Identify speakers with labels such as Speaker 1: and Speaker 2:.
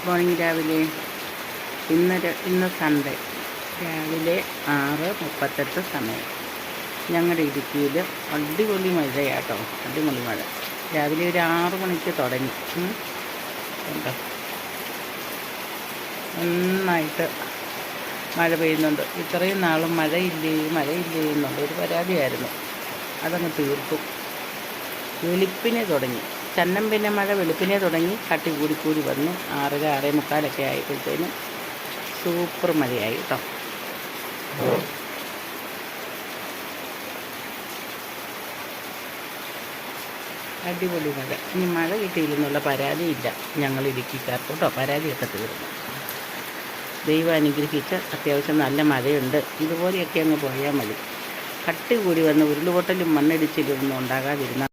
Speaker 1: Morning രാവിലെ. ഇന്ന് Sunday രാവിലെ 6:38 സമയം. ഞങ്ങളുടെ ഇടുക്കിയിൽ അടിപൊളി മഴയാട്ടോ, അടിപൊളി മഴ. രാവിലെ ഒരു 6 മണിക്ക് തുടങ്ങി. കണ്ടോ, നന്നായിട്ട് മഴ പെയ്യുന്നുണ്ട്. ഇത്രയും നാളും മഴയില്ലേ എന്നുള്ളൊരു പരാതിയായിരുന്നു. അതങ്ങ് തീർത്തു. വെളുപ്പിനെ തുടങ്ങി ചന്നം, പിന്നെ മഴ വെളുപ്പിനെ തുടങ്ങി, കട്ടി കൂടി വന്നു. 6:30 6:45 ആയപ്പോഴത്തേനും സൂപ്പർ മഴയായി കേട്ടോ. അടിപൊളി മഴ. ഇനി മഴ കിട്ടിയില്ലെന്നുള്ള പരാതിയില്ല ഞങ്ങൾ ഇടുക്കിക്കാർക്ക് കേട്ടോ. പരാതിയൊക്കെ തീർന്നു. ദൈവം അനുഗ്രഹിച്ച് അത്യാവശ്യം നല്ല മഴയുണ്ട്. ഇതുപോലെയൊക്കെ അങ്ങ് പോയാൽ മതി. കട്ടി കൂടി വന്ന് ഉരുളുപൊട്ടലും മണ്ണിടിച്ചിലൊന്നും ഉണ്ടാകാതിരുന്നാൽ